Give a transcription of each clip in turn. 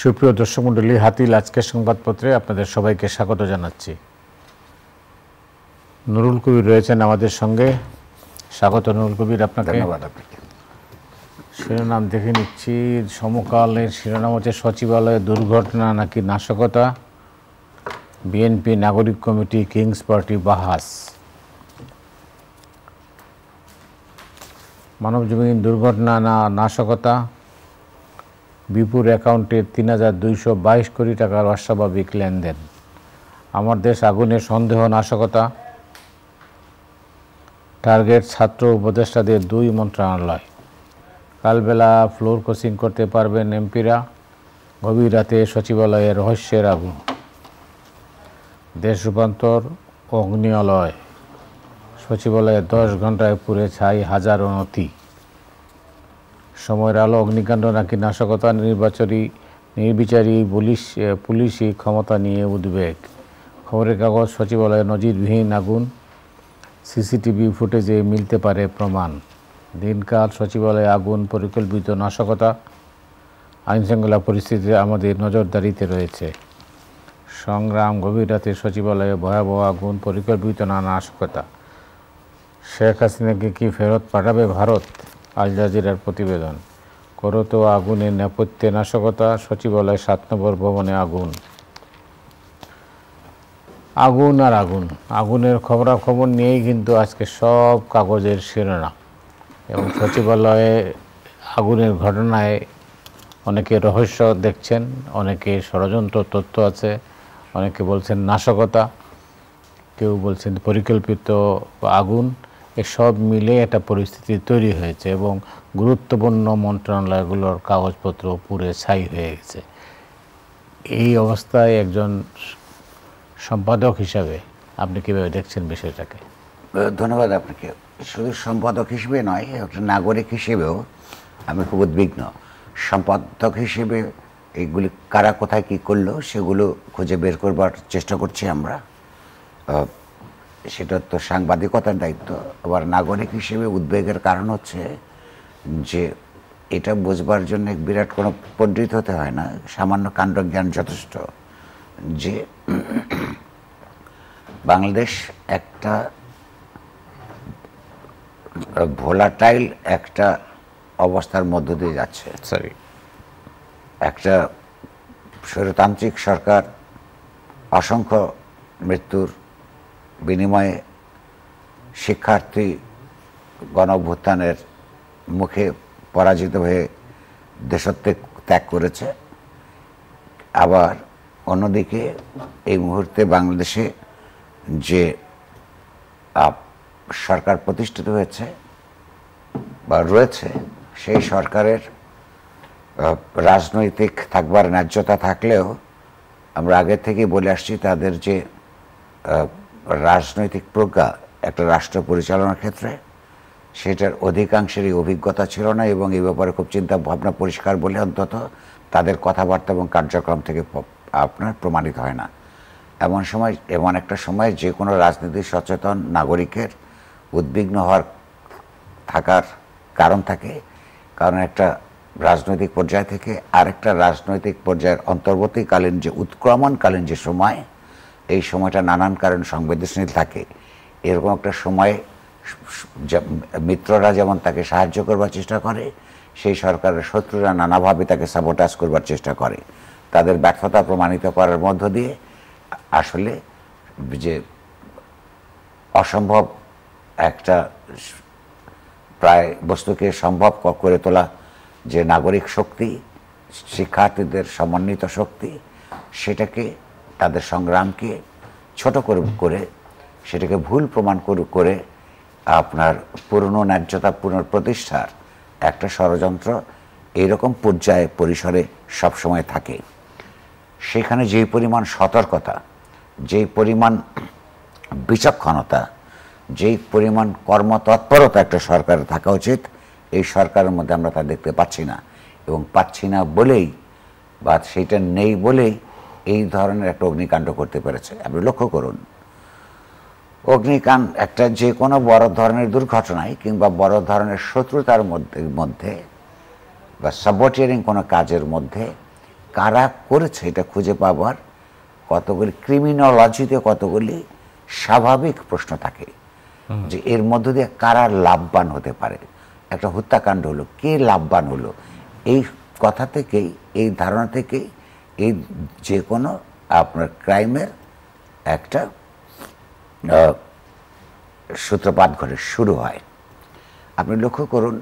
সুপ্রিয় দর্শক মণ্ডলী, হাতিল আজকের সংবাদপত্রে আপনাদের সবাইকে স্বাগত জানাচ্ছি। নুরুল কবির রয়েছেন আমাদের সঙ্গে। স্বাগত নুরুল কবির, আপনাকে। ধন্যবাদ আপনাকে। শিরোনাম দেখে নিচ্ছি। সমকালের শিরোনাম হচ্ছে সচিবালয়ে দুর্ঘটনা নাকি নাশকতা, বিএনপি নাগরিক কমিটি কিংস পার্টি বাহাস। মানবজমিন দুর্ঘটনা না নাশকতা, বিপুর অ্যাকাউন্টে ৩,২২২ কোটি টাকার অস্বাভাবিক লেনদেন। আমার দেশ আগুনের সন্দেহ নাশকতা, টার্গেট ছাত্র উপদেষ্টাদের ২ মন্ত্রণালয়। কালবেলা ফ্লোর ক্রসিং করতে পারবেন এমপিরা, গভীর রাতে সচিবালয়ে রহস্যের আগুন। দেশ রূপান্তর অগ্নিয়ালয়, সচিবালয়ে 10 ঘন্টায় পুড়ে ছাই হাজারো নথি। সময়ের আলো অগ্নিকাণ্ড নাকি নাশকতা, নির্বিচারী পুলিশি ক্ষমতা নিয়ে উদ্বেগ। খবরের কাগজ, সচিবালয়ে নজিরবিহীন আগুন, সিসিটিভি ফুটেজে মিলতে পারে প্রমাণ। দিনকাল, সচিবালয়ে আগুন পরিকল্পিত নাশকতা, আইনশৃঙ্খলা পরিস্থিতি আমাদের নজরদারিতে রয়েছে। সংগ্রাম, গভীর রাতে সচিবালয়ে ভয়াবহ আগুন, পরিকল্পিত না নাশকতা। শেখ হাসিনাকে কি ফেরত পাঠাবে ভারত? আল জাজিরার প্রতিবেদন। করতো আগুনের নেপথ্যে নাশকতা, সচিবালয় 7 নম্বর ভবনে আগুন। আগুন আর আগুন, আগুনের খবরাখবর নিয়েই কিন্তু আজকে সব কাগজের শিরোনাম। এবং সচিবালয়ে আগুনের ঘটনায় অনেকে রহস্য দেখছেন, অনেকে ষড়যন্ত্র তথ্য আছে, অনেকে বলছেন নাশকতা, কেউ বলছেন পরিকল্পিত আগুন। এসব মিলে একটা পরিস্থিতি তৈরি হয়েছে এবং গুরুত্বপূর্ণ মন্ত্রণালয়গুলোর কাগজপত্র পুড়ে ছাই হয়ে গেছে। এই অবস্থায় একজন সম্পাদক হিসাবে আপনি কীভাবে দেখছেন বিষয়টাকে? ধন্যবাদ আপনাকে। শুধু সম্পাদক হিসেবে নয়, একটা নাগরিক হিসেবেও আমি খুব উদ্বিগ্ন। সম্পাদক হিসেবে এইগুলি কারা কোথায় কী করলো সেগুলো খুঁজে বের করবার চেষ্টা করছি আমরা। সেটা তো সাংবাদিকতার দায়িত্ব। আবার নাগরিক হিসেবে উদ্বেগের কারণ হচ্ছে যে এটা বুঝবার জন্য বিরাট কোনো পণ্ডিত হতে হয় না, সামান্য কাণ্ডজ্ঞান যথেষ্ট। যে বাংলাদেশ একটা ভোলাটাইল একটা অবস্থার মধ্য দিয়ে যাচ্ছে। একটা স্বৈরতান্ত্রিক সরকার অসংখ্য মৃত্যুর বিনিময়ে শিক্ষার্থী গণঅভ্যুত্থানের মুখে পরাজিত হয়ে দেশত্যাগ ত্যাগ করেছে। আবার অন্যদিকে এই মুহূর্তে বাংলাদেশে যে সরকার প্রতিষ্ঠিত হয়েছে বা রয়েছে, সেই সরকারের রাজনৈতিক থাকবার ন্যায্যতা থাকলেও আমরা আগে থেকেই বলে আসছি তাদের যে রাজনৈতিক প্রজ্ঞা একটা রাষ্ট্র পরিচালনার ক্ষেত্রে, সেটার অধিকাংশেরই অভিজ্ঞতা ছিল না এবং এই ব্যাপারে খুব চিন্তা ভাবনা পরিষ্কার বলে অন্তত তাদের কথাবার্তা এবং কার্যক্রম থেকে আপনার প্রমাণিত হয় না। এমন একটা সময় যে কোনো রাজনীতি সচেতন নাগরিকের উদ্বিগ্ন থাকার কারণ থাকে। কারণ একটা রাজনৈতিক পর্যায় থেকে আরেকটা রাজনৈতিক পর্যায়ের অন্তর্বর্তীকালীন যে উৎক্রমণকালীন যে সময়, এই সময়টা নানান কারণ সংবেদনশীল থাকে। এরকম একটা সময়ে মিত্ররা যেমন তাকে সাহায্য করবার চেষ্টা করে, সেই সরকারের শত্রুরা নানাভাবে তাকে সাবোটাজ করবার চেষ্টা করে। তাদের ব্যর্থতা প্রমাণিত করার মধ্য দিয়ে আসলে যে অসম্ভব একটা প্রায় বস্তুকে সম্ভব করে তোলা যে নাগরিক শক্তি, শিক্ষার্থীদের সমন্বিত শক্তি, সেটাকে তাদের সংগ্রামকে ছোট করে সেটাকে ভুল প্রমাণ করে আপনার পুরনো ন্যায্যতা পুনঃপ্রতিষ্ঠার একটা ষড়যন্ত্র এইরকম পর্যায়ে পরিসরে সবসময় থাকে। সেখানে যেই পরিমাণ সতর্কতা, যেই পরিমাণ বিচক্ষণতা, যেই পরিমাণ কর্মতৎপরতা একটা সরকারের থাকা উচিত, এই সরকারের মধ্যে আমরা তা দেখতে পাচ্ছি না। এবং পাচ্ছি না বলেই বা সেইটা নেই বলেই এই ধরনের একটা অগ্নিকাণ্ড করতে পেরেছে। আপনি লক্ষ্য করুন, অগ্নিকাণ্ড একটা যে কোনো বড় ধরনের দুর্ঘটনায় কিংবা বড় ধরনের শত্রুতার মধ্যে বা সাবঅর্ডিনেটিং কোনো কাজের মধ্যে কারা করেছে এটা খুঁজে পাবার কতগুলি ক্রিমিনোলজিতে কতগুলি স্বাভাবিক প্রশ্ন থাকে, যে এর মধ্য দিয়ে কারা লাভবান হতে পারে। একটা হত্যাকাণ্ড হলো, কে লাভবান হলো, এই কথা থেকেই, এই ধারণা থেকেই এই যে কোনো আপনার ক্রাইমের একটা সূত্রপাত ঘটে শুরু হয়। আপনি লক্ষ্য করুন,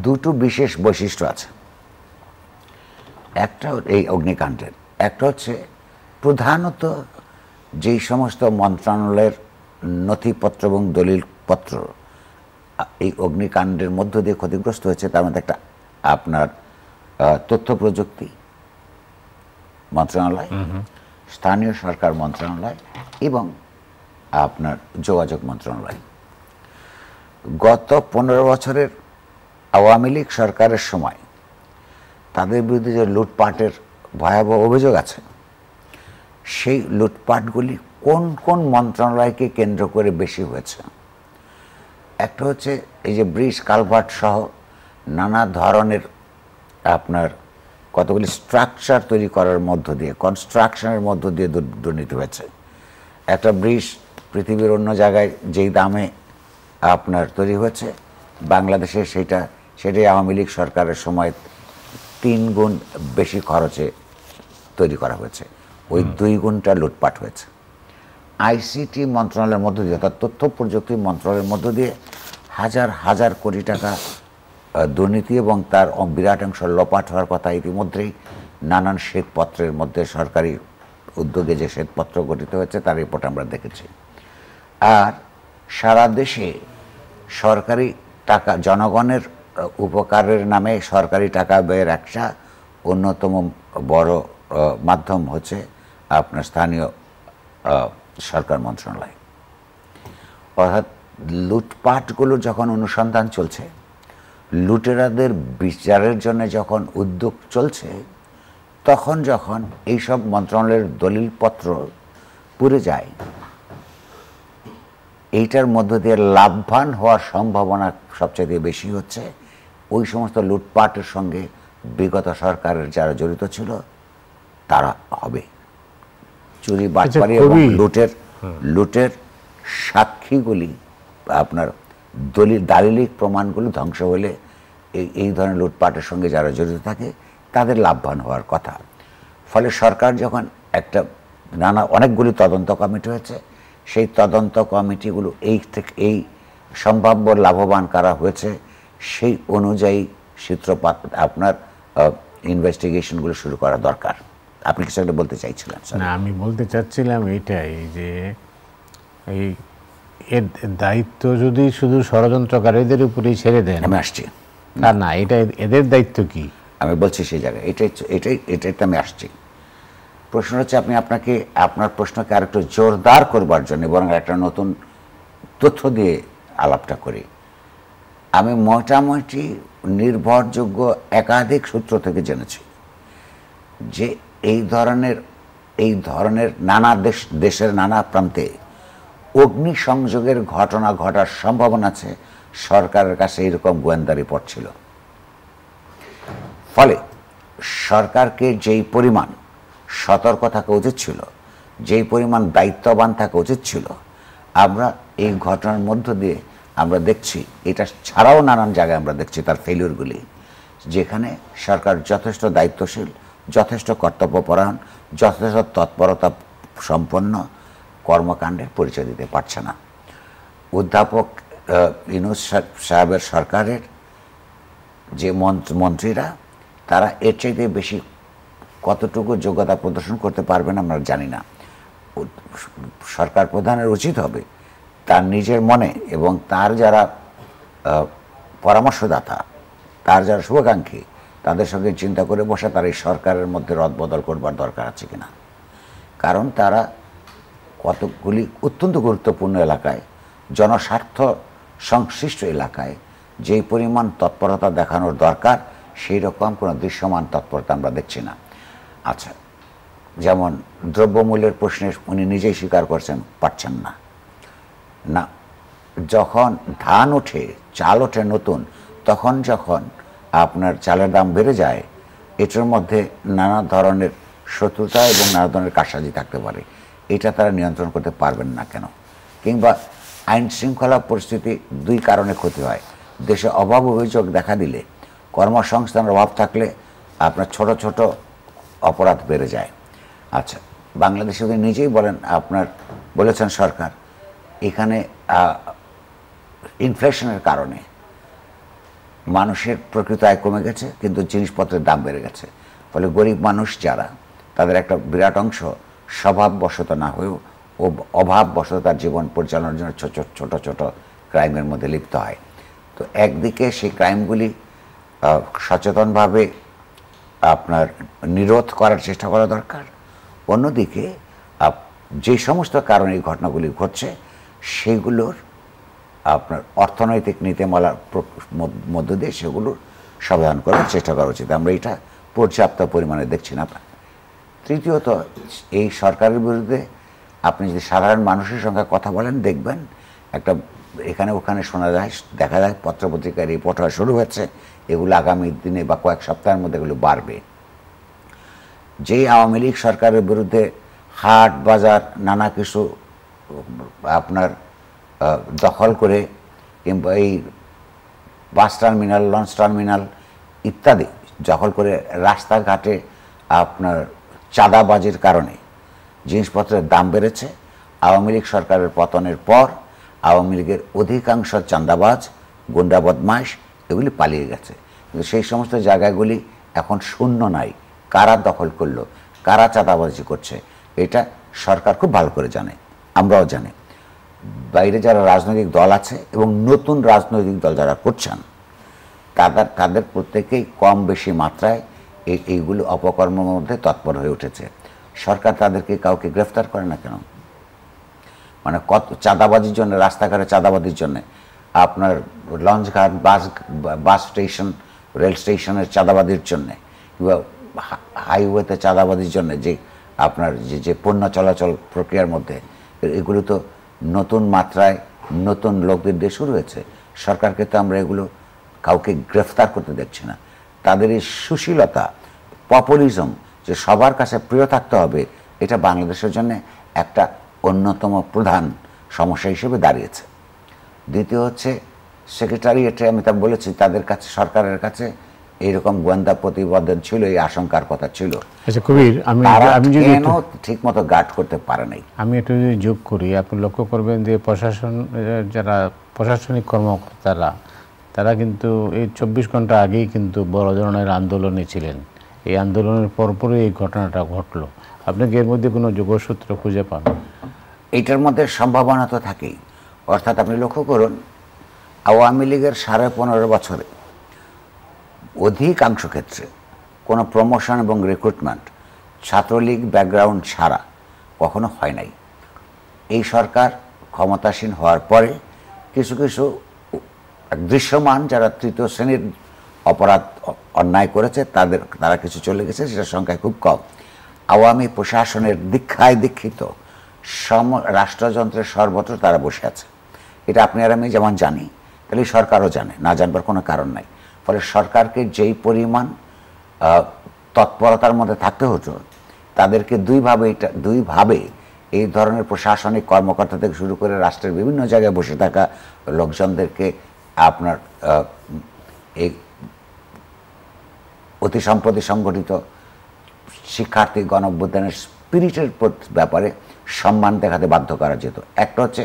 দুটো বিশেষ বৈশিষ্ট্য আছে একটা এই অগ্নিকাণ্ডের। একটা হচ্ছে প্রধানত যেই সমস্ত মন্ত্রণালয়ের নথিপত্র এবং দলিলপত্র এই অগ্নিকাণ্ডের মধ্য দিয়ে ক্ষতিগ্রস্ত হয়েছে, তার মধ্যে একটা আপনার তথ্য প্রযুক্তি মন্ত্রণালয়, স্থানীয় সরকার মন্ত্রণালয় এবং আপনার যোগাযোগ মন্ত্রণালয়। গত 15 বছরের আওয়ামী লীগ সরকারের সময় তাদের বিরুদ্ধে যে লুটপাটের ভয়াবহ অভিযোগ আছে, সেই লুটপাটগুলি কোন কোন মন্ত্রণালয়কে কেন্দ্র করে বেশি হয়েছে। একটা হচ্ছে এই যে ব্রিজ কালভার্ট সহ নানা ধরনের আপনার কতগুলি স্ট্রাকচার তৈরি করার মধ্য দিয়ে, কনস্ট্রাকশনের মধ্য দিয়ে দুর্নীতি হয়েছে। একটা ব্রিজ পৃথিবীর অন্য জায়গায় যেই দামে আপনার তৈরি হয়েছে, বাংলাদেশে সেটাই আওয়ামী লীগ সরকারের সময় 3 গুণ বেশি খরচে তৈরি করা হয়েছে। ওই 2 গুণটা লুটপাট হয়েছে। আইসিটি মন্ত্রণালয়ের মধ্য দিয়ে, অর্থাৎ তথ্য প্রযুক্তি মন্ত্রণালয়ের মধ্য দিয়ে হাজার হাজার কোটি টাকা দুর্নীতি এবং তার বিরাট অংশ লোপাট হওয়ার কথা ইতিমধ্যেই নানান শ্বেতপত্রের মধ্যে, সরকারি উদ্যোগে যে শ্বেতপত্র গঠিত হয়েছে তার রিপোর্ট আমরা দেখেছি। আর সারা দেশে সরকারি টাকা, জনগণের উপকারের নামে সরকারি টাকা ব্যয়ের একটা অন্যতম বড় মাধ্যম হচ্ছে আপনার স্থানীয় সরকার মন্ত্রণালয়। অর্থাৎ লুটপাটগুলো যখন অনুসন্ধান চলছে, লুটেরাদের বিচারের জন্য যখন উদ্যোগ চলছে, তখন যখন এইসব মন্ত্রণালয়ের দলিলপত্র পুড়ে যায়, এইটার মধ্য দিয়ে লাভবান হওয়ার সম্ভাবনা সবচেয়ে বেশি হচ্ছে ওই সমস্ত লুটপাটের সঙ্গে বিগত সরকারের যারা জড়িত ছিল তারা হবে। চুরি বাটপারি এবং লুটের সাক্ষীগুলি, আপনার দালিলিক প্রমাণগুলো ধ্বংস হলে এই ধরনের লুটপাটের সঙ্গে যারা জড়িত থাকে তাদের লাভবান হওয়ার কথা। ফলে সরকার যখন একটা অনেকগুলি তদন্ত কমিটি হয়েছে, সেই তদন্ত কমিটিগুলো এই সম্ভাব্য লাভবান কারা হয়েছে সেই অনুযায়ী সূত্রপাত আপনার ইনভেস্টিগেশনগুলো শুরু করা দরকার। আপনি কিছু একটা বলতে চাইছিলেন? না, আমি বলতে চাচ্ছিলাম এইটাই যে এর দায়িত্ব যদি শুধু ষড়যন্ত্রকারীদের উপরেই ছেড়ে দেন, আমি আসছি না এটা এদের দায়িত্ব কি? আমি বলছি সেই জায়গায় এটাইতে আমি আসছি। প্রশ্ন হচ্ছে আপনাকে আপনার প্রশ্নকে আরেকটু জোরদার করবার জন্য বরং একটা নতুন তথ্য দিয়ে আলাপটা করি। আমি মোটামুটি নির্ভরযোগ্য একাধিক সূত্র থেকে জেনেছি যে এই ধরনের নানা দেশের নানা প্রান্তে অগ্নিসংযোগের ঘটনা ঘটার সম্ভাবনা আছে। সরকারের কাছে এরকম গোয়েন্দা রিপোর্ট ছিল। ফলে সরকারকে যেই পরিমাণ সতর্ক থাকা উচিত ছিল, যেই পরিমাণ দায়িত্ববান থাকা উচিত ছিল, আমরা এই ঘটনার মধ্য দিয়ে আমরা দেখছি, এটা ছাড়াও নানান জায়গায় আমরা দেখছি তার ফেলিউরগুলি, যেখানে সরকার যথেষ্ট দায়িত্বশীল, যথেষ্ট কর্তব্যপরায়ণ, যথেষ্ট তৎপরতা সম্পন্ন কর্মকাণ্ডের পরিচয় দিতে পারছে না। অধ্যাপক ইউনূস সাহেবের সরকারের যে মন্ত্রীরা, তারা এর চাইতে বেশি কতটুকু যোগ্যতা প্রদর্শন করতে পারবেন আমরা জানি না। সরকার প্রধানের উচিত হবে তার নিজের মনে এবং তার যারা পরামর্শদাতা, তার যারা শুভাকাঙ্ক্ষী, তাদের সঙ্গে চিন্তা করে বসে তার এই সরকারের মধ্যে রদবদল করবার দরকার আছে কিনা। কারণ তারা কতগুলি অত্যন্ত গুরুত্বপূর্ণ এলাকায়, জনস্বার্থ সংশ্লিষ্ট এলাকায় যেই পরিমাণ তৎপরতা দেখানোর দরকার, সেই রকম কোনো দৃশ্যমান তৎপরতা আমরা দেখছি না। আচ্ছা, যেমন দ্রব্যমূল্যের প্রশ্নে উনি নিজেই স্বীকার করছেন পারছেন না। যখন ধান ওঠে, চাল ওঠে নতুন, তখন যখন আপনার চালের দাম বেড়ে যায়, এটার মধ্যে নানা ধরনের শত্রুতা এবং নানা ধরনের কারসাজি থাকতে পারে। এটা তারা নিয়ন্ত্রণ করতে পারবেন না কেন? কিংবা আইন শৃঙ্খলা পরিস্থিতি দুই কারণে ক্ষতি হয়। দেশে অভাব অভিযোগ দেখা দিলে, কর্মসংস্থানের অভাব থাকলে আপনার ছোট ছোট অপরাধ বেড়ে যায়। আচ্ছা, বাংলাদেশে যদি নিজেই বলেন, আপনার বলেছেন সরকার, এখানে ইনফ্লেশনের কারণে মানুষের প্রকৃত আয় কমে গেছে, কিন্তু জিনিসপত্রের দাম বেড়ে গেছে। ফলে গরিব মানুষ যারা, তাদের একটা বিরাট অংশ স্বভাববশত না হয়েও অভাববশত তার জীবন পরিচালনার জন্য ছোট ছোট ক্রাইমের মধ্যে লিপ্ত হয়। তো একদিকে সেই ক্রাইমগুলি সচেতনভাবে আপনার নিরোধ করার চেষ্টা করা দরকার, অন্যদিকে যে সমস্ত কারণে এই ঘটনাগুলি ঘটছে সেগুলোর আপনার অর্থনৈতিক নীতিমালার মধ্য দিয়ে সেগুলোর সমাধান করার চেষ্টা করা উচিত। আমরা এটা পর্যাপ্ত পরিমাণে দেখছি না। তৃতীয়ত, এই সরকারের বিরুদ্ধে আপনি যদি সাধারণ মানুষের সঙ্গে কথা বলেন, দেখবেন একটা এখানে ওখানে শোনা যায়, দেখা যায় পত্রপত্রিকায় রিপোর্ট হওয়া শুরু হয়েছে, এগুলো আগামী দিনে বা কয়েক সপ্তাহের মধ্যে এগুলো বাড়বে। যেই আওয়ামী লীগ সরকারের বিরুদ্ধে হাট বাজার নানা কিছু আপনার দখল করে, কিংবা এই বাস টার্মিনাল, লঞ্চ টার্মিনাল ইত্যাদি দখল করে রাস্তাঘাটে আপনার চাঁদাবাজির কারণে জিনিসপত্রের দাম বেড়েছে। আওয়ামী লীগ সরকারের পতনের পর আওয়ামী লীগের অধিকাংশ চাঁদাবাজ, গুন্ডা বদমাইশ এগুলি পালিয়ে গেছে, কিন্তু সেই সমস্ত জায়গাগুলি এখন শূন্য নাই। কারা দখল করলো, কারা চাঁদাবাজি করছে, এটা সরকার খুব ভালো করে জানে, আমরাও জানি। বাইরে যারা রাজনৈতিক দল আছে এবং নতুন রাজনৈতিক দল যারা করছেন, তাদের প্রত্যেকেই কম বেশি মাত্রায় এইগুলো অপকর্মের মধ্যে তৎপর হয়ে উঠেছে। সরকার তাদেরকে কাউকে গ্রেফতার করে না কেন? মানে কত চাঁদাবাজির জন্য, রাস্তাঘাটে চাঁদাবাজির জন্য, আপনার লঞ্চঘাট, বাস স্টেশন, রেল স্টেশনের চাঁদাবাজির জন্যে, কিংবা হাইওয়েতে চাঁদাবাজির জন্য যে আপনার যে পণ্য চলাচল প্রক্রিয়ার মধ্যে, এগুলো তো নতুন মাত্রায় নতুন লোকদের দিয়ে শুরু হয়েছে। সরকারকে তো আমরা এগুলো কাউকে গ্রেফতার করতে দেখছি না। তাদের এই সুশীলতা, পপুলিজম, যে সবার কাছে প্রিয় থাকতে হবে, এটা বাংলাদেশের জন্য একটা অন্যতম প্রধান সমস্যা হিসেবে দাঁড়িয়েছে। দ্বিতীয় হচ্ছে, সেক্রেটারিয়েটে আমি তা বলেছি, তাদের কাছে, সরকারের কাছে এইরকম গোয়েন্দা প্রতিবেদন ছিল, এই আশঙ্কার কথা ছিল। আচ্ছা কবির, আমি যদি ঠিক মতো গার্ড করতে পারে নাই। আমি একটু যদি যোগ করি, আপনি লক্ষ্য করবেন যে প্রশাসন, যারা প্রশাসনিক কর্মকর্তারা, তারা কিন্তু এই 24 ঘন্টা আগেই কিন্তু বড় ধরনের আন্দোলনে ছিলেন। এই আন্দোলনের পরপরই এই ঘটনাটা ঘটলো। আপনি কি এর মধ্যে কোনো যোগসূত্র খুঁজে পান? এইটার মধ্যে সম্ভাবনা তো থাকেই। অর্থাৎ আপনি লক্ষ্য করুন, আওয়ামী লীগের 15.5 বছরে অধিকাংশ ক্ষেত্রে কোনো প্রমোশন এবং রিক্রুটমেন্ট ছাত্রলীগ ব্যাকগ্রাউন্ড ছাড়া কখনো হয় নাই। এই সরকার ক্ষমতাসীন হওয়ার পরে কিছু কিছু দৃশ্যমান যারা তৃতীয় শ্রেণীর অপরাধ অন্যায় করেছে, তারা কিছু চলে গেছে, সেটার সংখ্যা খুব কম। আওয়ামী প্রশাসনের দীক্ষায় দীক্ষিত রাষ্ট্রযন্ত্রের সর্বত্র তারা বসে আছে। এটা আপনি আর আমি যেমন জানি, তাহলে সরকারও জানে, না জানবার কোনো কারণ নাই। ফলে সরকারকে যেই পরিমাণ তৎপরতার মধ্যে থাকতে হতো, তাদেরকে দুইভাবে এই ধরনের প্রশাসনিক কর্মকর্তা থেকে শুরু করে রাষ্ট্রের বিভিন্ন জায়গায় বসে থাকা লোকজনদেরকে আপনার এই অতি সম্প্রতি সংগঠিত শিক্ষার্থী গণঅভ্যুত্থানের স্পিরিটের ব্যাপারে সম্মান দেখাতে বাধ্য করা যেত। একটা হচ্ছে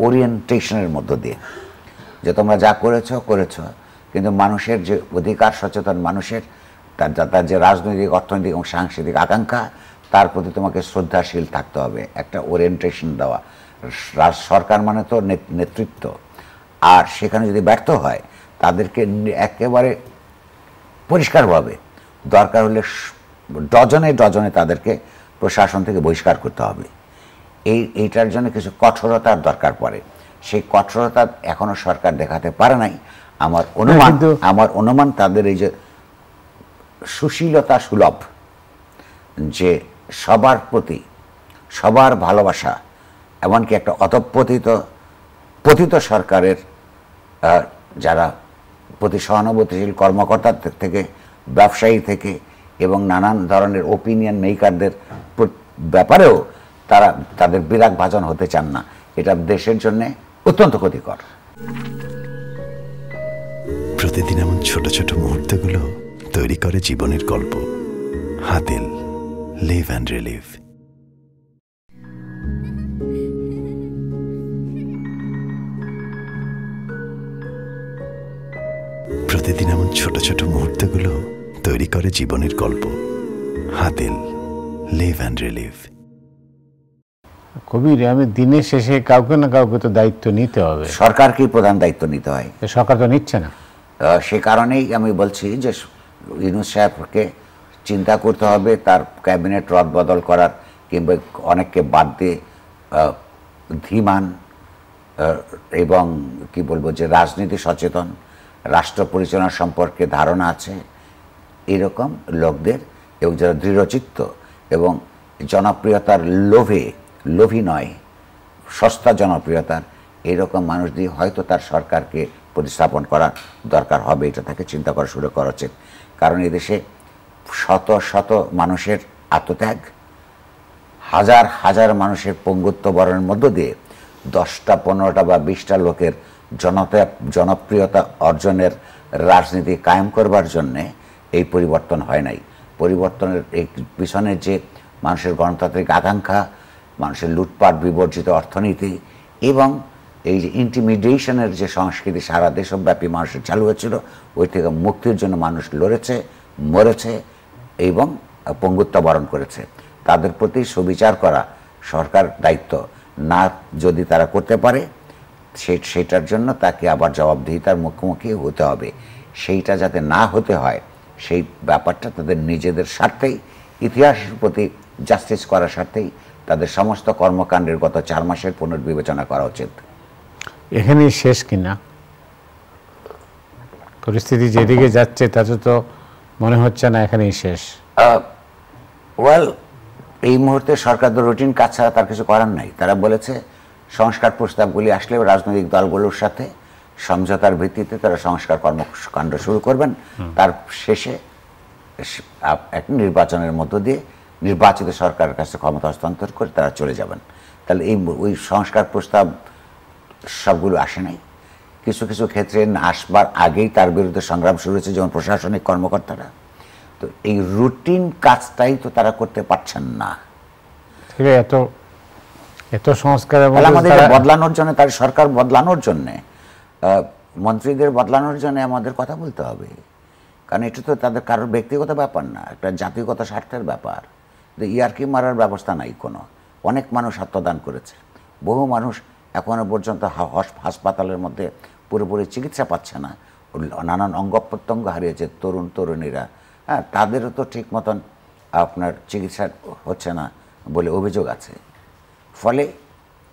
ওরিয়েন্টেশনের মধ্য দিয়ে, যে তোমরা যা করেছ, কিন্তু মানুষের যে অধিকার সচেতন মানুষের, তার যে রাজনৈতিক, অর্থনৈতিক এবং সাংস্কৃতিক আকাঙ্ক্ষা, তার প্রতি তোমাকে শ্রদ্ধাশীল থাকতে হবে, একটা ওরিয়েন্টেশন দেওয়া। সরকার মানে তো নেতৃত্ব, আর সেখানে যদি ব্যর্থ হয় তাদেরকে একেবারে পরিষ্কারভাবে, দরকার হলে ডজনে ডজনে তাদেরকে প্রশাসন থেকে বহিষ্কার করতে হবে। এইটার জন্য কিছু কঠোরতার দরকার পড়ে। সেই কঠোরতা এখনো সরকার দেখাতে পারে নাই। আমার অনুমান তাদের এই যে সুশীলতা সুলভ, যে সবার প্রতি সবার ভালোবাসা, এমনকি একটা পতিত সরকারের যারা প্রতি সহানুভূতিশীল কর্মকর্তা থেকে, ব্যবসায়ী থেকে, এবং নানান ধরনের ওপিনিয়ন মেকারদের ব্যাপারেও তারা তাদের বিরাগ ভাজন হতে চান না। এটা দেশের জন্য অত্যন্ত ক্ষতিকর। প্রতিদিন এমন ছোট ছোট মুহূর্তগুলো তৈরি করে জীবনের গল্প। Hatil, live and relive. প্রতিদিন এমন ছোট ছোট মুহূর্তগুলো তৈরি করে জীবনের গল্প। Hatil, live and relive. Kabir, আমি দিনের শেষে কাউকে না কাউকে তো দায়িত্ব নিতে হবে। সরকারকেই প্রধান দায়িত্ব নিতে হয়। সরকার তো নিচ্ছে না। সে কারণেই আমি বলছি যে ইউনূস সাহেবকে চিন্তা করতে হবে তার ক্যাবিনেট রদবদল করার, কিংবা অনেককে বাদ দিয়ে ধীমান এবং কি বলবো যে রাজনীতি সচেতন, রাষ্ট্র পরিচালনা সম্পর্কে ধারণা আছে এরকম লোকদের, এবং যারা দৃঢ়চিত্ত এবং জনপ্রিয়তার লোভী নয়, সস্তা জনপ্রিয়তার এরকম মানুষ দিয়ে হয়তো তার সরকারকে প্রতিস্থাপন করা দরকার হবে। এটা তাকে চিন্তা করা শুরু করা উচিত। কারণ এদেশে শত শত মানুষের আত্মত্যাগ, হাজার হাজার মানুষের পঙ্গুত্ব বরণের মধ্য দিয়ে 10টা 15টা বা 20টা লোকের জনপ্রিয়তা অর্জনের রাজনীতি কায়েম করবার জন্যে এই পরিবর্তন হয় নাই। পরিবর্তনের এই পিছনে যে মানুষের গণতান্ত্রিক আকাঙ্ক্ষা, মানুষের লুটপাট বিবর্জিত অর্থনীতি এবং এই যে ইন্টিমিডিয়েশনের যে সংস্কৃতি সারা দেশব্যাপী মানুষের চালু হয়েছিল, ওই থেকে মুক্তির জন্য মানুষ লড়েছে, মরেছে এবং পঙ্গুত্ব বরণ করেছে। তাদের প্রতি সুবিচার করা সরকার দায়িত্ব। না যদি তারা করতে পারে সেটার জন্য তাকে আবার জবাবদিহিতার মুখোমুখি হতে হবে। সেইটা যাতে না হতে হয় সেই ব্যাপারটা তাদের নিজেদের স্বার্থেই, ইতিহাসের প্রতি জাস্টিস করার স্বার্থেই তাদের সমস্ত কর্মকাণ্ডের গত 4 মাসের পুনর্বিবেচনা করা উচিত। এখানেই শেষ কিনা? পরিস্থিতি যেদিকে যাচ্ছে তাতে তো মনে হচ্ছে না এখানেই শেষ। ওয়েল, এই মুহূর্তে সরকার তো রুটিন কাজ ছাড়া তার কিছু করার নাই। তারা বলেছে সংস্কার প্রস্তাবগুলি আসলে রাজনৈতিক দলগুলোর সাথে সমঝোতার ভিত্তিতে তারা সংস্কার কর্মকাণ্ড শুরু করবেন। তার শেষে এক নির্বাচনের মধ্য দিয়ে নির্বাচিত সরকারের কাছে ক্ষমতা হস্তান্তর করে তারা চলে যাবেন। তাহলে ওই সংস্কার প্রস্তাব সবগুলো আসে নাই। কিছু কিছু ক্ষেত্রে আসবার আগেই তার বিরুদ্ধে সংগ্রাম শুরু হয়েছে, যেমন প্রশাসনিক কর্মকর্তারা। তো এই রুটিন কাজটাই তো তারা করতে পারছেন না। এত সংস্কার আমাদের বদলানোর জন্য, তার সরকার বদলানোর জন্য, মন্ত্রীদের বদলানোর জন্য আমাদের কথা বলতে হবে। কারণ এটা তো তাদের কারোর ব্যক্তিগত ব্যাপার না, একটা জাতিগত স্বার্থের ব্যাপার। ইয়ার্কি মারার ব্যবস্থা নাই কোনো। অনেক মানুষ আত্মদান করেছে, বহু মানুষ এখনো পর্যন্ত হাসপাতালের মধ্যে পুরোপুরি চিকিৎসা পাচ্ছে না, নানান অঙ্গ প্রত্যঙ্গ হারিয়েছে তরুণ তরুণীরা। হ্যাঁ, তাদেরও তো ঠিক মতন আপনার চিকিৎসা হচ্ছে না বলে অভিযোগ আছে। ফলে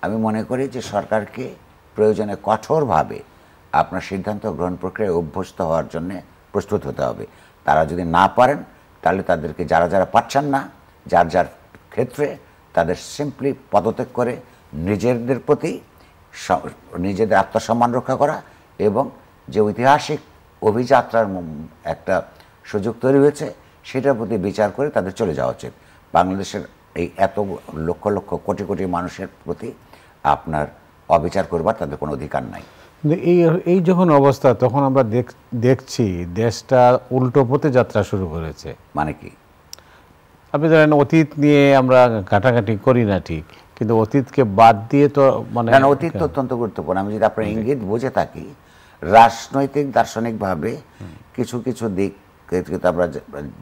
আমি মনে করি যে সরকারকে প্রয়োজনে কঠোরভাবে আপনার সিদ্ধান্ত গ্রহণ প্রক্রিয়ায় অভ্যস্ত হওয়ার জন্যে প্রস্তুত হতে হবে। তারা যদি না পারেন তাহলে তাদেরকে যারা যারা পাচ্ছেন না, যার যার ক্ষেত্রে তাদের সিম্পলি পদত্যাগ করে নিজেদের প্রতি নিজেদের আত্মসম্মান রক্ষা করা এবং যে ঐতিহাসিক অভিযাত্রার একটা সুযোগ তৈরি হয়েছে সেটার প্রতি বিচার করে তাদের চলে যাওয়া উচিত। বাংলাদেশের এই এত লক্ষ লক্ষ কোটি কোটি মানুষের প্রতি আপনার অবিচার করবার তাদের কোনো অধিকার নাই। এই যখন অবস্থা তখন আমরা দেখছি দেশটা উল্টো পথে যাত্রা শুরু করেছে। মানে কি? আপনি ধরেন অতীত নিয়ে আমরা ঘাটাঘাটি করি না ঠিক, কিন্তু অতীতকে বাদ দিয়ে তো মানে অতীত অত্যন্ত গুরুত্বপূর্ণ। আমি যদি আপনার ইঙ্গিত বুঝে থাকি, রাজনৈতিক দার্শনিকভাবে কিছু কিছু দিক আমরা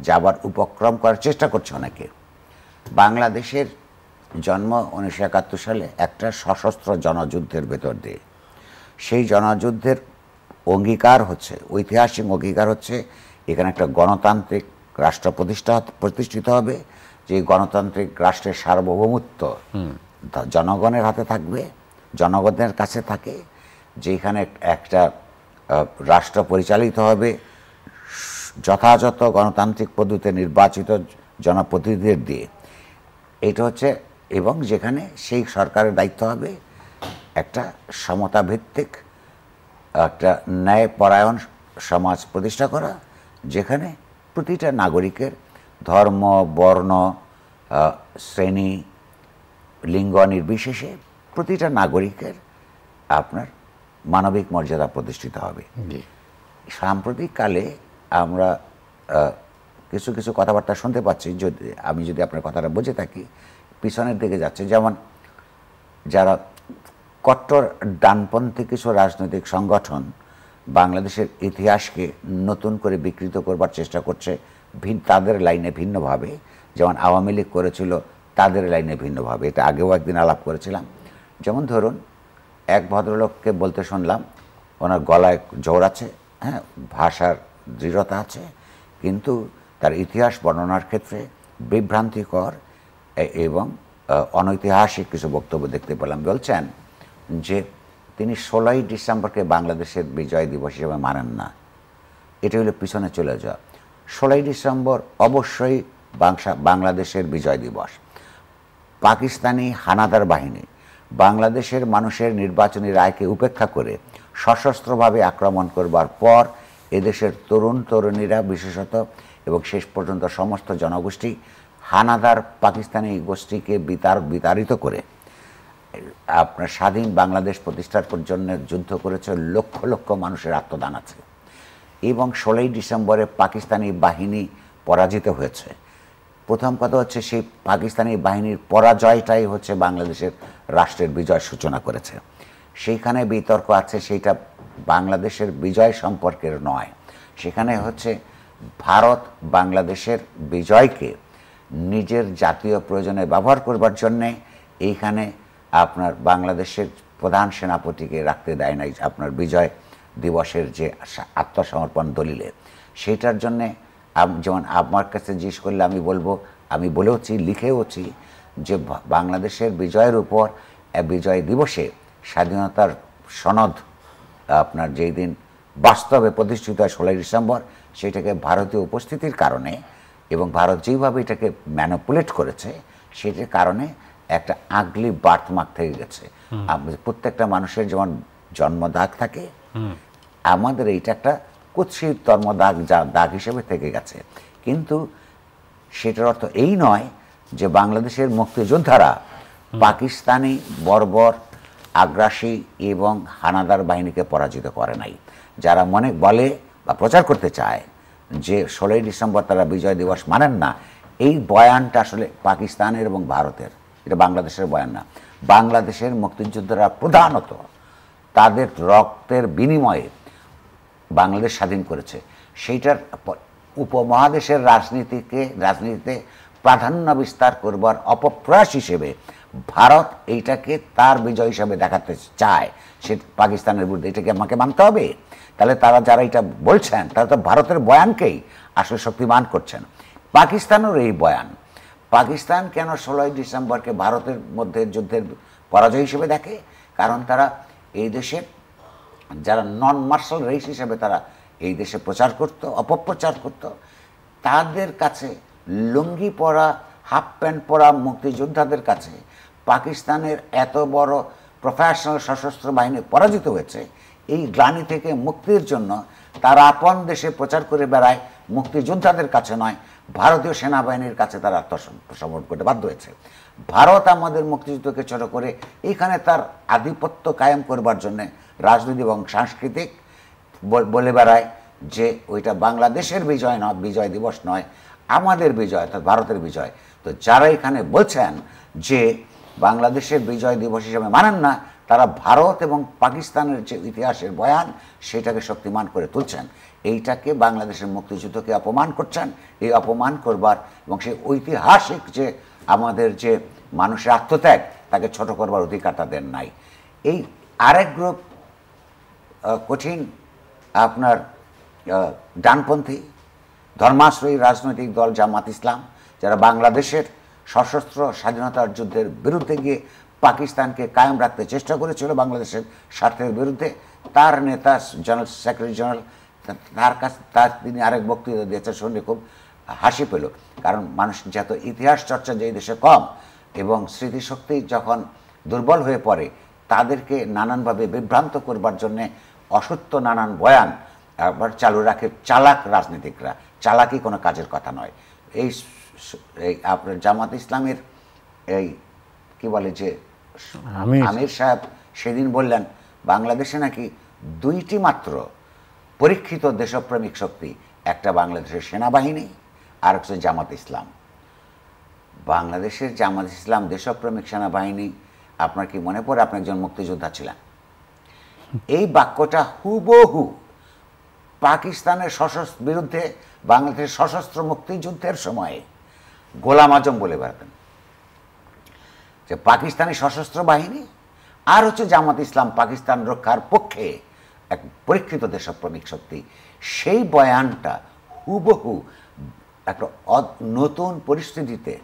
যাবার উপক্রম করার চেষ্টা করছে অনেকে। বাংলাদেশের জন্ম 1971 সালে একটা সশস্ত্র জনযুদ্ধের ভেতর দিয়ে। সেই জনযুদ্ধের অঙ্গীকার হচ্ছে, ঐতিহাসিক অঙ্গীকার হচ্ছে এখানে একটা গণতান্ত্রিক রাষ্ট্র প্রতিষ্ঠিত হবে, যে গণতান্ত্রিক রাষ্ট্রের সার্বভৌমত্ব জনগণের হাতে থাকবে, জনগণের কাছে থাকে, যেখানে একটা রাষ্ট্র পরিচালিত হবে যথাযথ গণতান্ত্রিক পদ্ধতিতে নির্বাচিত জনপ্রতিনিধিদের দিয়ে। এটা হচ্ছে, এবং যেখানে সেই সরকারের দায়িত্ব হবে একটা সমতাভিত্তিক একটা ন্যায়পরায়ণ সমাজ প্রতিষ্ঠা করা, যেখানে প্রতিটা নাগরিকের ধর্ম, বর্ণ, শ্রেণী, লিঙ্গ নির্বিশেষে প্রতিটা নাগরিকের আপনার মানবিক মর্যাদা প্রতিষ্ঠিত হবে। সাম্প্রতিককালে আমরা কিছু কিছু কথাবার্তা শুনতে পাচ্ছি, আমি যদি আপনার কথাটা বুঝে থাকি, পিছনের দিকে যাচ্ছে। যেমন যারা কট্টর ডানপন্থী কিছু রাজনৈতিক সংগঠন বাংলাদেশের ইতিহাসকে নতুন করে বিকৃত করবার চেষ্টা করছে তাদের লাইনে ভিন্নভাবে, যেমন আওয়ামী লীগ করেছিল তাদের লাইনে ভিন্নভাবে। এটা আগেও একদিন আলাপ করেছিলাম। যেমন ধরুন, এক ভদ্রলোককে বলতে শুনলাম, ওনার গলায় জোর আছে, হ্যাঁ, ভাষার দৃঢ়তা আছে, কিন্তু তার ইতিহাস বর্ণনার ক্ষেত্রে বিভ্রান্তিকর এবং অনৈতিহাসিক কিছু বক্তব্য দেখতে পেলাম। বলছেন যে তিনি 16ই ডিসেম্বরকে বাংলাদেশের বিজয় দিবস হিসেবে মানেন না। এটা হলো পিছনে চলে যাওয়া। 16ই ডিসেম্বর অবশ্যই বাংলাদেশের বিজয় দিবস। পাকিস্তানি হানাদার বাহিনী বাংলাদেশের মানুষের নির্বাচনী রায়কে উপেক্ষা করে সশস্ত্রভাবে আক্রমণ করবার পর এদেশের তরুণ তরুণীরা বিশেষত এবং শেষ পর্যন্ত সমস্ত জনগোষ্ঠী হানাদার পাকিস্তানি গোষ্ঠীকে বিতাড়িত করে আপনার স্বাধীন বাংলাদেশ প্রতিষ্ঠার জন্য যুদ্ধ করেছে। লক্ষ লক্ষ মানুষের আত্মদান আছে এবং 16ই ডিসেম্বরে পাকিস্তানি বাহিনী পরাজিত হয়েছে। প্রথম কথা হচ্ছে, সেই পাকিস্তানি বাহিনীর পরাজয়টাই হচ্ছে বাংলাদেশের রাষ্ট্রের বিজয় সূচনা করেছে। সেইখানে বিতর্ক আছে, সেইটা বাংলাদেশের বিজয় সম্পর্কের নয়। সেখানে হচ্ছে ভারত বাংলাদেশের বিজয়কে নিজের জাতীয় প্রয়োজনে ব্যবহার করবার জন্যে এইখানে আপনার বাংলাদেশের প্রধান সেনাপতিকে রাখতে দেয় নাই আপনার বিজয় দিবসের যে আত্মসমর্পণ দলিলে। সেইটার জন্যে যেমন আমার কাছে জিজ্ঞেস করলে আমি বলবো, আমি বলেওছি, লিখেওছি যে বাংলাদেশের বিজয়ের উপর বিজয় দিবসে স্বাধীনতার সনদ আপনার যেই দিন বাস্তবে প্রতিষ্ঠিত হয় 16ই ডিসেম্বর, সেটাকে ভারতীয় উপস্থিতির কারণে এবং ভারত যেভাবে এটাকে ম্যানিপুলেট করেছে সেটার কারণে একটা আগলি বার্থমার্ক থেকে গেছে। প্রত্যেকটা মানুষের যেমন জন্মদাগ থাকে, আমাদের এইটা একটা কুৎসিত জন্মদাগ, যা দাগ হিসেবে থেকে গেছে। কিন্তু সেটার অর্থ এই নয় যে বাংলাদেশের মুক্তিযোদ্ধারা পাকিস্তানি বর্বর আগ্রাসী এবং হানাদার বাহিনীকে পরাজিত করে নাই। যারা বলে বা প্রচার করতে চায় যে 16ই ডিসেম্বর তারা বিজয় দিবস মানেন না, এই বয়ানটা আসলে পাকিস্তানের এবং ভারতের, এটা বাংলাদেশের বয়ান না। বাংলাদেশের মুক্তিযোদ্ধারা প্রধানত তাদের রক্তের বিনিময়ে বাংলাদেশ স্বাধীন করেছে। সেইটার উপমহাদেশের রাজনীতিতে প্রাধান্য বিস্তার করবার অপপ্রয়াস হিসেবে ভারত এইটাকে তার বিজয় হিসাবে দেখাতে চায় সে পাকিস্তানের বিরুদ্ধে। এটাকে আমাকে মানতে হবে। তাহলে তারা যারা এটা বলছেন তারা তো ভারতের বয়ানকেই আসলে শক্তিমান করছেন। পাকিস্তানের এই বয়ান, পাকিস্তান কেন 16ই ডিসেম্বরকে ভারতের মধ্যে যুদ্ধের পরাজয় হিসেবে দেখে? কারণ তারা এই দেশের যারা নন মার্শাল রেস হিসেবে তারা এই দেশে প্রচার করত, অপপ্রচার করত, তাদের কাছে লুঙ্গি পরা, হাফ প্যান্ট পরা মুক্তিযোদ্ধাদের কাছে পাকিস্তানের এত বড় প্রফেশনাল সশস্ত্র বাহিনী পরাজিত হয়েছে, এই গ্লানি থেকে মুক্তির জন্য তারা আপন দেশে প্রচার করে বেড়ায়, মুক্তিযোদ্ধাদের কাছে নয়, ভারতীয় সেনাবাহিনীর কাছে তারা আত্মসমর্পণ করতে বাধ্য হয়েছে। ভারত আমাদের মুক্তিযুদ্ধকে ছোট করে এখানে তার আধিপত্য কায়েম করবার জন্যে রাজনৈতিক এবং সাংস্কৃতিক বলে বেড়ায় যে ওইটা বাংলাদেশের বিজয় নয়, বিজয় দিবস নয়, আমাদের বিজয়, অর্থাৎ ভারতের বিজয়। তো যারা এখানে বলছেন যে বাংলাদেশের বিজয় দিবস হিসেবে মানেন না, তারা ভারত এবং পাকিস্তানের যে ইতিহাসের বয়ান সেটাকে শক্তিমান করে তুলছেন। এইটাকে বাংলাদেশের মুক্তিযুদ্ধকে অপমান করছেন। এই অপমান করবার এবং সেই ঐতিহাসিক যে আমাদের যে মানুষের আত্মত্যাগ, তাকে ছোট করবার অধিকার তাদের নাই। এই আরেক গ্রুপ কঠিন আপনার ডানপন্থী ধর্মাশ্রয়ী রাজনৈতিক দল জামাত ইসলাম, যারা বাংলাদেশের সশস্ত্র স্বাধীনতার যুদ্ধের বিরুদ্ধে গিয়ে পাকিস্তানকে কায়েম রাখতে চেষ্টা করেছিল বাংলাদেশের স্বার্থের বিরুদ্ধে, তার নেতা জেনারেল সেক্রেটারি জেনারেল তিনি আরেক বক্তৃতা দিয়েছে, শুনে খুব হাসি পেল। কারণ মানুষ যত ইতিহাস চর্চা যে দেশে কম এবং স্মৃতিশক্তি যখন দুর্বল হয়ে পড়ে, তাদেরকে নানানভাবে বিভ্রান্ত করবার জন্যে অসত্য নানান বয়ান আবার চালু রাখে চালাক রাজনীতিকরা। চালাকি কোনো কাজের কথা নয়। এই আপনার জামাত ইসলামের এই কি বলে যে আমির সাহেব সেদিন বললেন বাংলাদেশে নাকি দুইটি মাত্র পরীক্ষিত দেশপ্রেমিক শক্তি, একটা বাংলাদেশের সেনাবাহিনী আর হচ্ছে জামাত ইসলাম। বাংলাদেশের জামাত ইসলাম দেশপ্রেমিক সেনাবাহিনী, আপনার কি মনে পড়ে আপনি একজন মুক্তিযোদ্ধা ছিলেন? এই বাক্যটা হুবহু পাকিস্তানের বিরুদ্ধে বাংলাদেশের সশস্ত্র মুক্তিযুদ্ধের সময়ে গোলাম আজম বলে বেড়াতেন যে পাকিস্তানি সশস্ত্র বাহিনী আর হচ্ছে জামাত ইসলাম পাকিস্তান রক্ষার পক্ষে এক পরীক্ষিত দেশপ্রেমিক শক্তি। সেই বয়ানটা হুবহু একটা নতুন পরিস্থিতিতে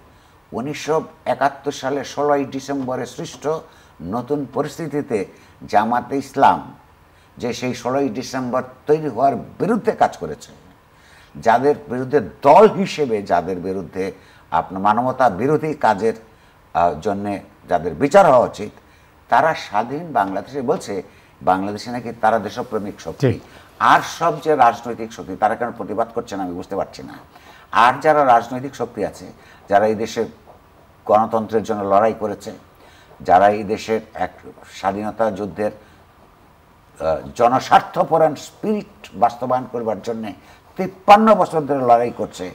1971 সালের 16ই ডিসেম্বরে সৃষ্ট নতুন পরিস্থিতিতে জামাতে ইসলাম যে সেই 16ই ডিসেম্বর তৈরি হওয়ার বিরুদ্ধে কাজ করেছে, যাদের বিরুদ্ধে দল হিসেবে যাদের বিরুদ্ধে আপনার মানবতা বিরোধী কাজের জন্যে যাদের বিচার হওয়া উচিত, তারা স্বাধীন বাংলাদেশে বলছে বাংলাদেশে নাকি তারা দেশপ্রেমিক শক্তি। আর সব যে রাজনৈতিক শক্তি তারা কেন প্রতিবাদ করছে না আমি বুঝতে পারছি না। আর যারা রাজনৈতিক শক্তি আছে, যারা এই দেশের গণতন্ত্রের জন্য লড়াই করেছে, যারা এই দেশের এক স্বাধীনতা যুদ্ধের জনস্বার্থপরায়ণ স্পিরিট বাস্তবায়ন করবার জন্যে 53 বছর ধরে লড়াই করছে,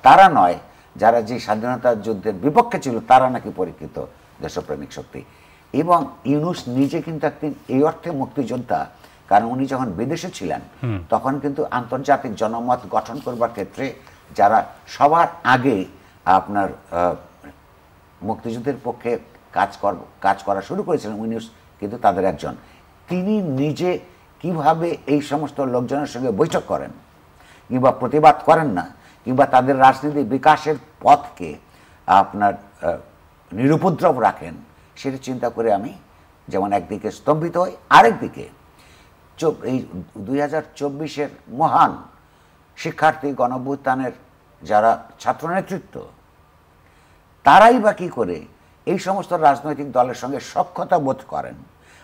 তারা নয়, যারা যে স্বাধীনতা যুদ্ধের বিপক্ষে ছিল তারা নাকি পরীক্ষিত দেশপ্রেমিক শক্তি। এবং ইউনূস নিজে কিন্তু একদিন এই অর্থে মুক্তিযোদ্ধা, কারণ উনি যখন বিদেশে ছিলেন তখন কিন্তু আন্তর্জাতিক জনমত গঠন করবার ক্ষেত্রে যারা সবার আগে আপনার মুক্তিযুদ্ধের পক্ষে কাজ করা শুরু করেছিলেন ইউনূস কিন্তু তাদের একজন। তিনি নিজে কিভাবে এই সমস্ত লোকজনের সঙ্গে বৈঠক করেন কিংবা প্রতিবাদ করেন না, কিংবা তাদের রাজনীতি বিকাশের পথকে আপনার নিরুপদ্রব রাখেন, সেটা চিন্তা করে আমি যেমন একদিকে স্তম্ভিত হই, আরেকদিকে এই 2024-এর মহান শিক্ষার্থী গণঅভ্যুত্থানের যারা ছাত্র নেতৃত্ব, তারাই বা কী করে এই সমস্ত রাজনৈতিক দলের সঙ্গে সখ্যতা বোধ করেন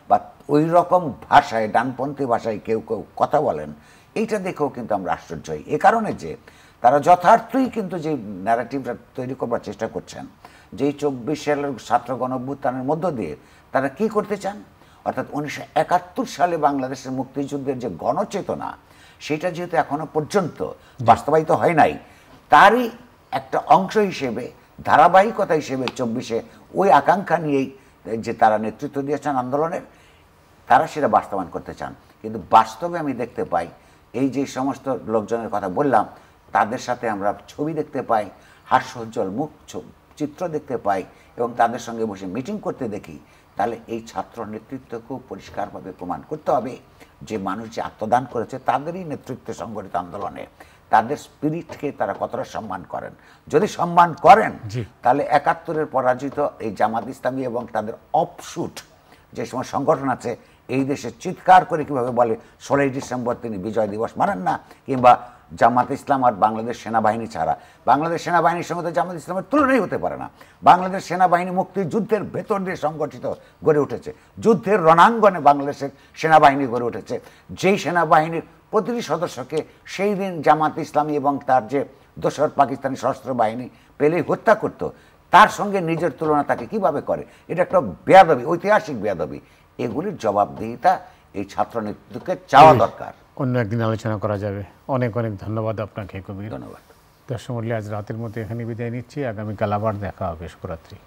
বা ওই রকম ভাষায় ডানপন্থী ভাষায় কেউ কেউ কথা বলেন, এইটা দেখেও কিন্তু আমরা আশ্চর্য হই। এ কারণে যে তারা যথার্থই কিন্তু যে ন্যারেটিভটা তৈরি করবার চেষ্টা করছেন, যেই 24 সালের ছাত্র গণঅভ্যুত্থানের মধ্য দিয়ে তারা কি করতে চান, অর্থাৎ 1971 সালে বাংলাদেশের মুক্তিযুদ্ধের যে গণচেতনা, সেটা যেহেতু এখনো পর্যন্ত বাস্তবায়িত হয় নাই, তারই একটা অংশ হিসেবে ধারাবাহিকতা হিসেবে 24-এ ওই আকাঙ্ক্ষা নিয়েই যে তারা নেতৃত্ব দিয়েছেন আন্দোলনের, তারা সেটা বাস্তবায়ন করতে চান। কিন্তু বাস্তবে আমি দেখতে পাই এই যে সমস্ত লোকজনের কথা বললাম, তাদের সাথে আমরা ছবি দেখতে পাই, হাস্যোজ্জ্বল মুখ চিত্র দেখতে পাই এবং তাদের সঙ্গে বসে মিটিং করতে দেখি, তাহলে এই ছাত্র নেতৃত্বকেও পরিষ্কারভাবে প্রমাণ করতে হবে যে মানুষ যে আত্মদান করেছে তাদেরই নেতৃত্বে সংগঠিত আন্দোলনে তাদের স্পিরিটকে তারা কতটা সম্মান করেন। যদি সম্মান করেন তাহলে 71-এর পরাজিত এই জামাত ইসলামী এবং তাদের অফশুট যে সময় সংগঠন আছে এই দেশে চিৎকার করে কীভাবে বলে 16ই ডিসেম্বর তিনি বিজয় দিবস মানেন না, কিংবা জামাত ইসলাম আর বাংলাদেশ সেনাবাহিনী ছাড়া, বাংলাদেশ সেনাবাহিনীর সঙ্গে তো জামাত ইসলামের তুলনাই হতে পারে না। বাংলাদেশ সেনাবাহিনী মুক্তিযুদ্ধের ভেতর দিয়ে সংগঠিত গড়ে উঠেছে, যুদ্ধের রণাঙ্গনে বাংলাদেশের সেনাবাহিনী গড়ে উঠেছে, যেই সেনাবাহিনীর প্রতিটি সদস্যকে সেই দিন জামাত ইসলামী এবং তার যে দোসর পাকিস্তানি সশস্ত্র বাহিনী পেলেই হত্যা করত, তার সঙ্গে নিজের তুলনা তাকে কিভাবে করে, এটা একটা বেয়াদবি, ঐতিহাসিক বেয়াদবি। এগুলির জবাবদিহিতা এই ছাত্র নেতৃত্বকে চাওয়া দরকার। অন্য একদিন আলোচনা করা যাবে। অনেক অনেক ধন্যবাদ আপনাকে কবির। ধন্যবাদ। দর্শক মণ্ডলী, আজ রাতের মতো এখানে বিদায় নিচ্ছি। আগামীকাল আবার দেখা হবে। শুভরাত্রি।